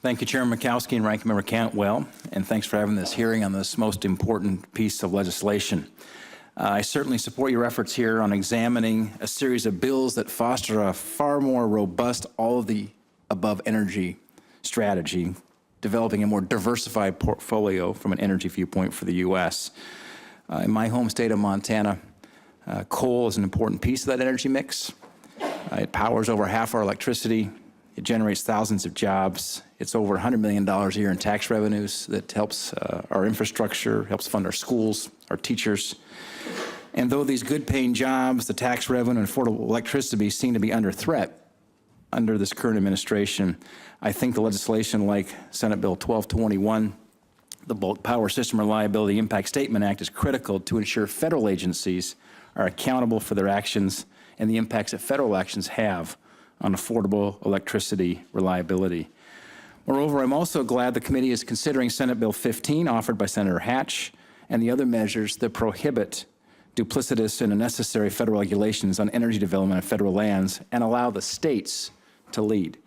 Thank you, Chairman Mikowski and Ranking Member Cantwell, and thanks for having this hearing on this most important piece of legislation. I certainly support your efforts here on examining a series of bills that foster a far more robust all-of-the-above energy strategy, developing a more diversified portfolio from an energy viewpoint for the U.S. In my home state of Montana, coal is an important piece of that energy mix. It powers over half our electricity. It generates thousands of jobs. It's over $100 million a year in tax revenues that helps our infrastructure, helps fund our schools, our teachers. And though these good-paying jobs, the tax revenue, and affordable electricity seem to be under threat under this current administration, I think the legislation like Senate Bill 1221, the Bulk Power System Reliability Impact Statement Act, is critical to ensure federal agencies are accountable for their actions and the impacts that federal actions have on affordable electricity reliability. Moreover, I'm also glad the committee is considering Senate Bill 15, offered by Senator Hatch, and the other measures that prohibit duplicitous and unnecessary federal regulations on energy development on federal lands and allow the states to lead.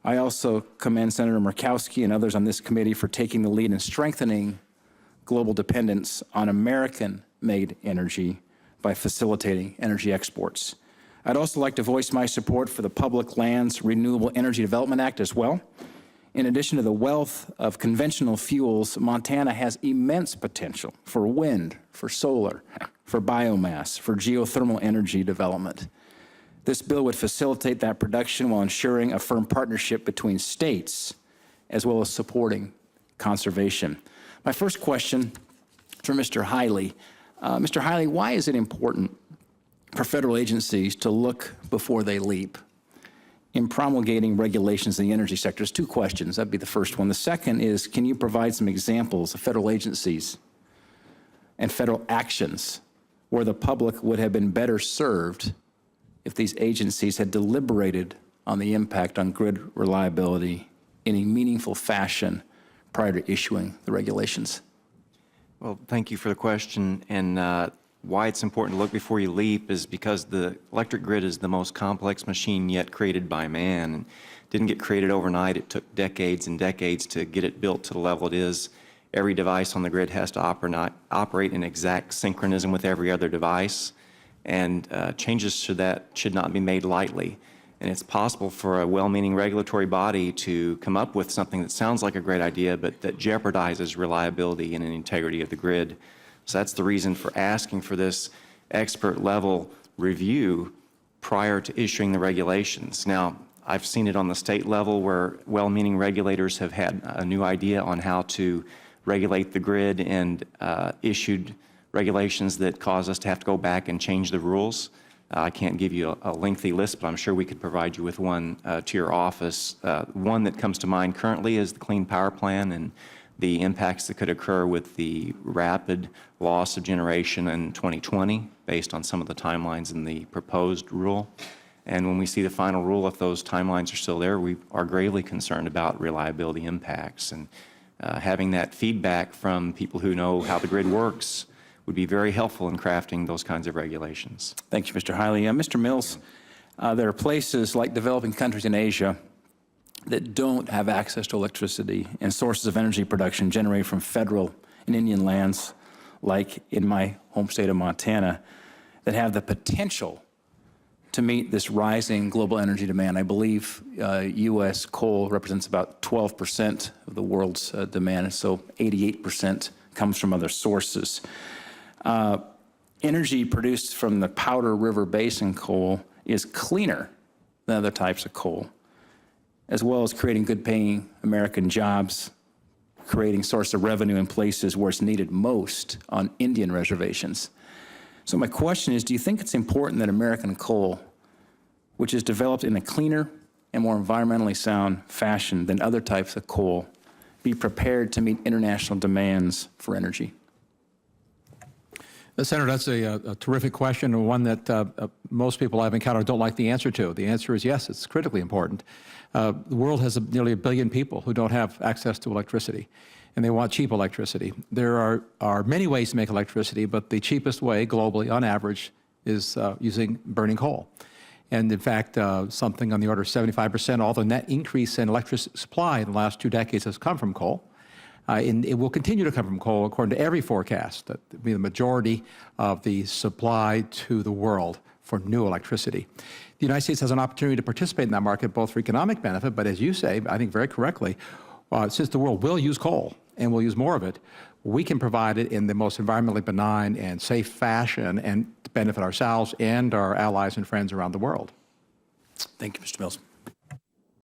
I also commend Senator Murkowski and others on this committee for taking the lead in strengthening global dependence on American-made energy by facilitating energy exports. I'd also like to voice my support for the Public Lands Renewable Energy Development Act as well. In addition to the wealth of conventional fuels, Montana has immense potential for wind, for solar, for biomass, for geothermal energy development. This bill would facilitate that production while ensuring a firm partnership between states, as well as supporting conservation. My first question for Mr. Hiley. Mr. Hiley, why is it important for federal agencies to look before they leap in promulgating regulations in the energy sector? There's two questions. That'd be the first one. The second is, can you provide some examples of federal agencies and federal actions where the public would have been better served if these agencies had deliberated on the impact on grid reliability in a meaningful fashion prior to issuing the regulations? Well, thank you for the question. And why it's important to look before you leap is because the electric grid is the most complex machine yet created by man. And didn't get created overnight. It took decades and decades to get it built to the level it is. Every device on the grid has to operate in exact synchronism with every other device. And changes to that should not be made lightly. And it's possible for a well-meaning regulatory body to come up with something that sounds like a great idea, but that jeopardizes reliability and integrity of the grid. So that's the reason for asking for this expert-level review prior to issuing the regulations. Now, I've seen it on the state level where well-meaning regulators have had a new idea on how to regulate the grid and issued regulations that cause us to have to go back and change the rules. I can't give you a lengthy list, but I'm sure we could provide you with one to your office. One that comes to mind currently is the Clean Power Plan and the impacts that could occur with the rapid loss of generation in 2020 based on some of the timelines in the proposed rule. And when we see the final rule, if those timelines are still there, we are gravely concerned about reliability impacts. And having that feedback from people who know how the grid works would be very helpful in crafting those kinds of regulations. Thank you, Mr. Hiley. Mr. Mills, there are places like developing countries in Asia that don't have access to electricity and sources of energy production generated from federal and Indian lands, like in my home state of Montana, that have the potential to meet this rising global energy demand. I believe U.S. coal represents about 12% of the world's demand, so 88% comes from other sources. Energy produced from the Powder River Basin coal is cleaner than other types of coal, as well as creating good-paying American jobs, creating source of revenue in places where it's needed most on Indian reservations. So my question is, do you think it's important that American coal, which is developed in a cleaner and more environmentally sound fashion than other types of coal, be prepared to meet international demands for energy? Senator, that's a terrific question, and one that most people I've encountered don't like the answer to. The answer is yes, it's critically important. The world has nearly 1 billion people who don't have access to electricity, and they want cheap electricity. There are many ways to make electricity, but the cheapest way globally, on average, is using burning coal. And in fact, something on the order of 75%, all the net increase in electricity supply in the last 2 decades has come from coal. And it will continue to come from coal, according to every forecast. That will be the majority of the supply to the world for new electricity. The United States has an opportunity to participate in that market, both for economic benefit, but as you say, I think very correctly, since the world will use coal and will use more of it, we can provide it in the most environmentally benign and safe fashion and benefit ourselves and our allies and friends around the world. Thank you, Mr. Mills.